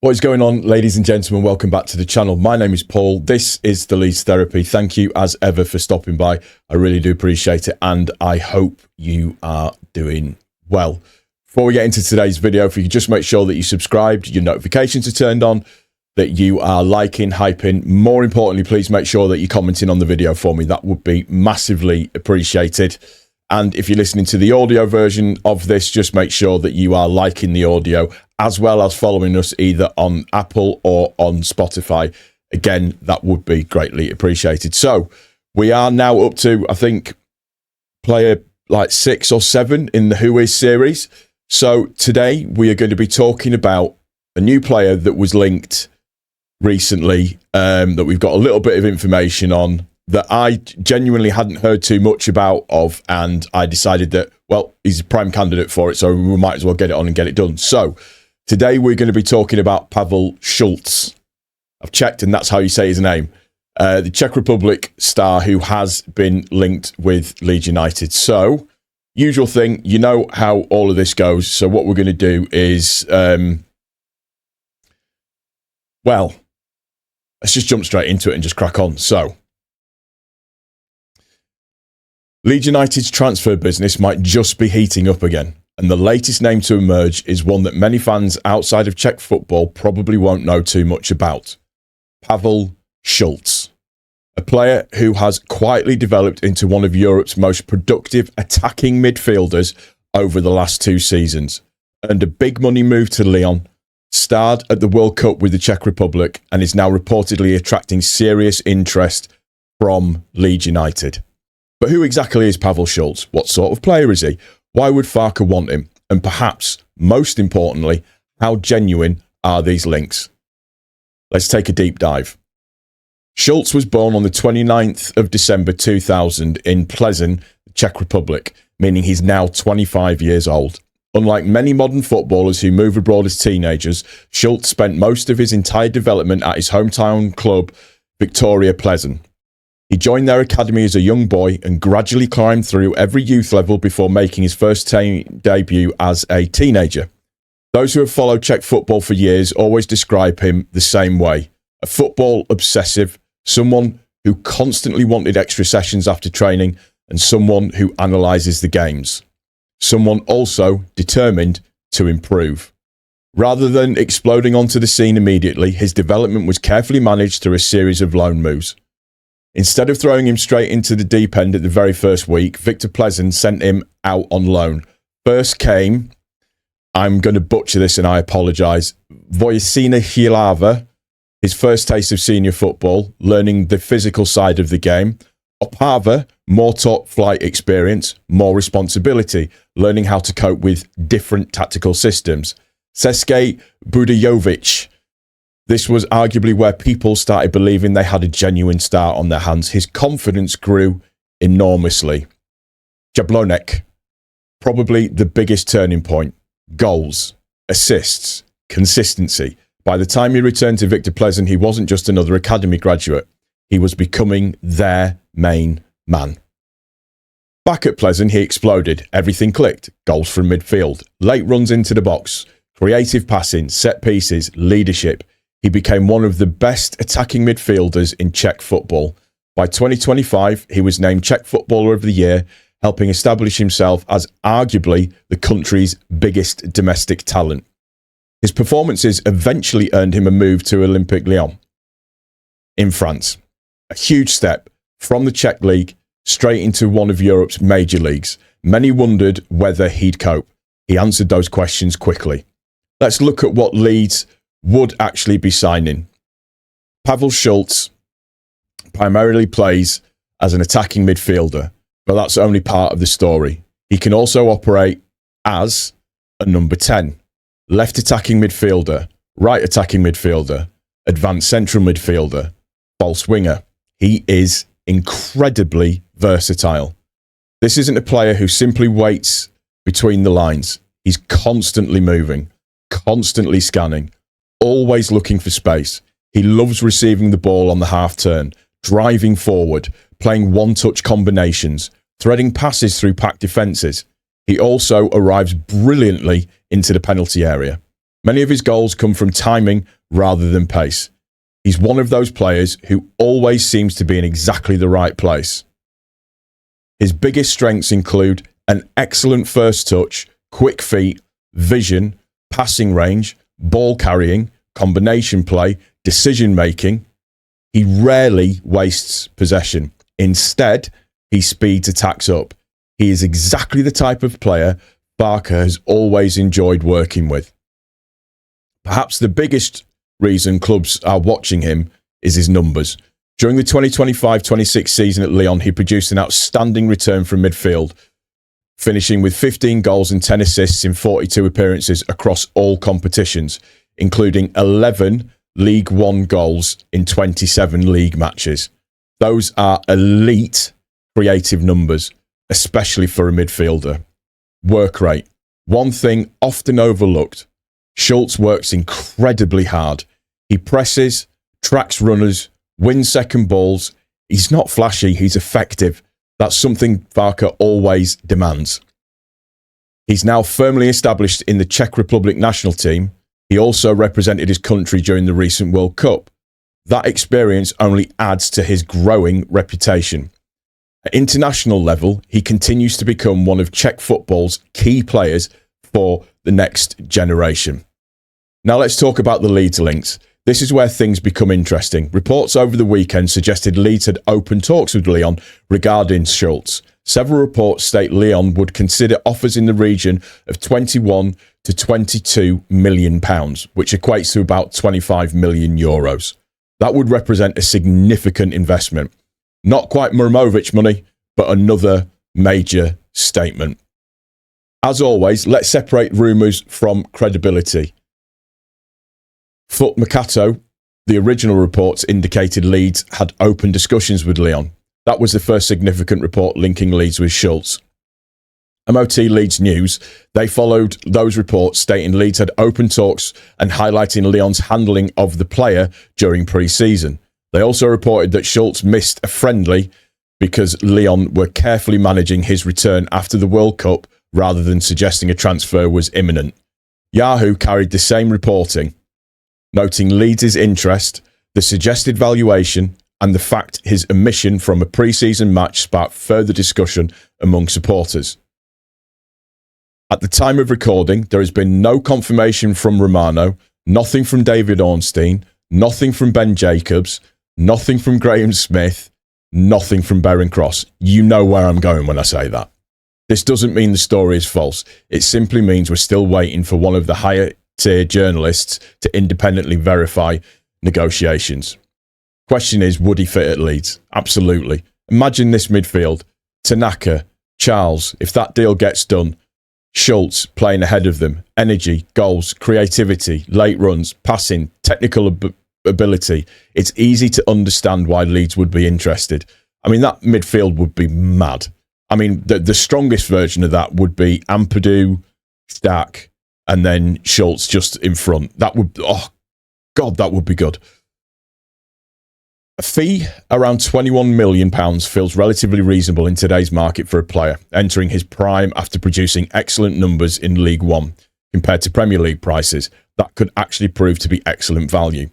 What is going on, ladies and gentlemen? Welcome back to the channel. My name is Paul. This is the Leeds Therapy. Thank you as ever for stopping by. I really do appreciate it, and I hope you are doing well. Before we get into today's video, if you could just make sure that you subscribed, your notifications are turned on, that you are liking, hyping. More importantly, please make sure that you're commenting on the video for me. That would be massively appreciated. And if you're listening to the audio version of this, just make sure that you are liking the audio as well as following us either on Apple or on Spotify. Again, that would be greatly appreciated. So we are now up to, I think, player like 6 or 7 in the Who Is series. So today we are going to be talking about a new player that was linked recently, that we've got a little bit of information on, that I genuinely hadn't heard too much about and I decided that, well, he's a prime candidate for it, so we might as well get it on and get it done. So today we're going to be talking about Pavel Šulc. I've checked, and that's how you say his name. The Czech Republic star who has been linked with Leeds United. So, usual thing, you know how all of this goes. So what we're going to do is, well, let's just jump straight into it and just crack on. So, Leeds United's transfer business might just be heating up again, and the latest name to emerge is one that many fans outside of Czech football probably won't know too much about. Pavel Šulc, a player who has quietly developed into one of Europe's most productive attacking midfielders over the last 2 seasons, earned a big money move to Lyon, starred at the World Cup with the Czech Republic, and is now reportedly attracting serious interest from Leeds United. But who exactly is Pavel Šulc? What sort of player is he? Why would Farke want him? And perhaps, most importantly, how genuine are these links? Let's take a deep dive. Šulc was born on the 29th of December 2000 in Plzeň, Czech Republic, meaning he's now 25 years old. Unlike many modern footballers who move abroad as teenagers, Šulc spent most of his entire development at his hometown club, Victoria Plzeň. He joined their academy as a young boy and gradually climbed through every youth level before making his first debut as a teenager. Those who have followed Czech football for years always describe him the same way: a football obsessive, someone who constantly wanted extra sessions after training, and someone who analyses the games. Someone also determined to improve. Rather than exploding onto the scene immediately, his development was carefully managed through a series of loan moves. Instead of throwing him straight into the deep end at the very first week, Victor Plzeň sent him out on loan. First came, I'm going to butcher this and I apologise, Vojcina Hlava, his first taste of senior football, learning the physical side of the game. Opava, more top flight experience, more responsibility, learning how to cope with different tactical systems. Český Budějovic, this was arguably where people started believing they had a genuine star on their hands. His confidence grew enormously. Jablonec, probably the biggest turning point. Goals, assists, consistency. By the time he returned to Victor Plzeň, he wasn't just another academy graduate. He was becoming their main man. Back at Plzeň, he exploded. Everything clicked. Goals from midfield, late runs into the box, creative passing, set pieces, leadership. He became one of the best attacking midfielders in Czech football. By 2025, he was named Czech Footballer of the Year, helping establish himself as arguably the country's biggest domestic talent. His performances eventually earned him a move to Olympique Lyon in France. A huge step from the Czech league straight into one of Europe's major leagues. Many wondered whether he'd cope. He answered those questions quickly. Let's look at what Leeds would actually be signing. Pavel Šulc primarily plays as an attacking midfielder, but that's only part of the story. He can also operate as a number 10, left attacking midfielder, right attacking midfielder, advanced central midfielder, false winger. He is incredibly versatile. This isn't a player who simply waits between the lines. He's constantly moving, constantly scanning, always looking for space. He loves receiving the ball on the half turn, driving forward, playing one-touch combinations, threading passes through packed defences. He also arrives brilliantly into the penalty area. Many of his goals come from timing rather than pace. He's one of those players who always seems to be in exactly the right place. His biggest strengths include an excellent first touch, quick feet, vision, passing range, ball carrying, combination play, decision making. He rarely wastes possession. Instead, he speeds attacks up. He is exactly the type of player Barker has always enjoyed working with. Perhaps the biggest reason clubs are watching him is his numbers. During the 2025-26 season at Lyon, he produced an outstanding return from midfield, finishing with 15 goals and 10 assists in 42 appearances across all competitions, including 11 League One goals in 27 league matches. Those are elite creative numbers, especially for a midfielder. Work rate. One thing often overlooked. Šulc works incredibly hard. He presses, tracks runners, wins second balls. He's not flashy, he's effective. That's something Barker always demands. He's now firmly established in the Czech Republic national team. He also represented his country during the recent World Cup. That experience only adds to his growing reputation. At international level, he continues to become one of Czech football's key players for the next generation. Now let's talk about the Leeds links. This is where things become interesting. Reports over the weekend suggested Leeds had opened talks with Lyon regarding Šulc. Several reports state Lyon would consider offers in the region of 21 to 22 million pounds, which equates to about 25 million euros. That would represent a significant investment. Not quite Muramovic money, but another major statement. As always, let's separate rumours from credibility. Foot Mercato, the original reports indicated Leeds had open discussions with Lyon. That was the first significant report linking Leeds with Šulc. MOT Leeds News, they followed those reports stating Leeds had open talks and highlighting Lyon's handling of the player during pre-season. They also reported that Šulc missed a friendly because Lyon were carefully managing his return after the World Cup rather than suggesting a transfer was imminent. Yahoo carried the same reporting, noting Leeds' interest, the suggested valuation, and the fact his omission from a pre-season match sparked further discussion among supporters. At the time of recording, there has been no confirmation from Romano, nothing from David Ornstein, nothing from Ben Jacobs, nothing from Graham Smith, nothing from Beren Cross. You know where I'm going when I say that. This doesn't mean the story is false. It simply means we're still waiting for one of the higher tier journalists to independently verify negotiations. Question is, would he fit at Leeds? Absolutely. Imagine this midfield. Tanaka, Charles, if that deal gets done, Šulc playing ahead of them. Energy, goals, creativity, late runs, passing, technical ability. It's easy to understand why Leeds would be interested. I mean, that midfield would be mad. I mean, the strongest version of that would be Ampadu, Stack, and then Šulc just in front. That would, oh God, that would be good. A fee around £21 million feels relatively reasonable in today's market for a player entering his prime after producing excellent numbers in League One compared to Premier League prices. That could actually prove to be excellent value.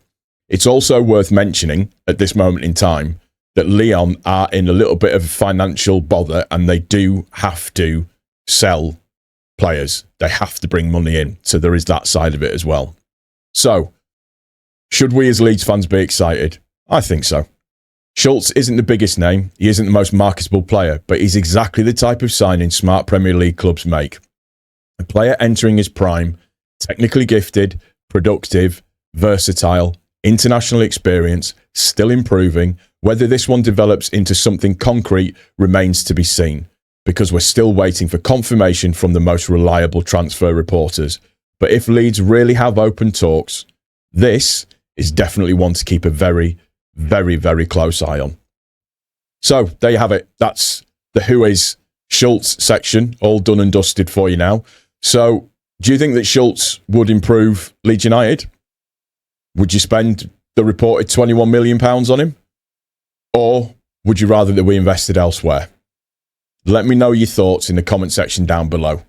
It's also worth mentioning at this moment in time that Lyon are in a little bit of financial bother and they do have to sell players. They have to bring money in. So there is that side of it as well. So, should we as Leeds fans be excited? I think so. Šulc isn't the biggest name. He isn't the most marketable player, but he's exactly the type of signing smart Premier League clubs make. A player entering his prime, technically gifted, productive, versatile, international experience, still improving. Whether this one develops into something concrete remains to be seen, because we're still waiting for confirmation from the most reliable transfer reporters. But if Leeds really have open talks, this is definitely one to keep a very, very, very close eye on. So there you have it. That's the Who Is Šulc section, all done and dusted for you now. So do you think that Šulc would improve Leeds United? Would you spend the reported £21 million on him? Or would you rather that we invested elsewhere? Let me know your thoughts in the comment section down below.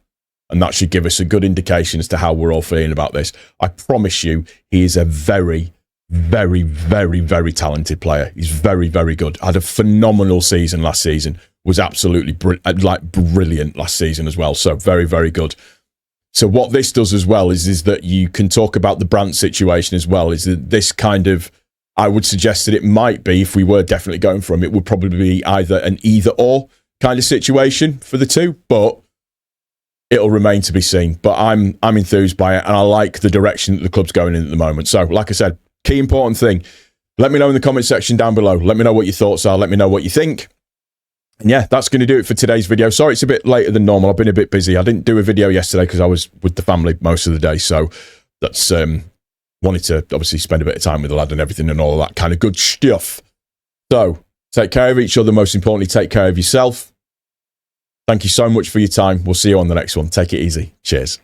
And that should give us a good indication as to how we're all feeling about this. I promise you, he is a very, very, very, very talented player. He's very, very good. Had a phenomenal season last season. Was absolutely brilliant last season as well. So very, very good. So what this does as well is that you can talk about the Brandt situation as well. Is that this kind of, I would suggest that it might be, if we were definitely going for him, it would probably be either an either or kind of situation for the two, but it'll remain to be seen. But I'm enthused by it, and I like the direction that the club's going in at the moment. So, like I said, key important thing. Let me know in the comment section down below. Let me know what your thoughts are. Let me know what you think. And yeah, that's going to do it for today's video. Sorry, it's a bit later than normal. I've been a bit busy. I didn't do a video yesterday because I was with the family most of the day. So that's wanted to obviously spend a bit of time with the lad and everything and all of that kind of good stuff. So take care of each other. Most importantly, take care of yourself. Thank you so much for your time. We'll see you on the next one. Take it easy. Cheers.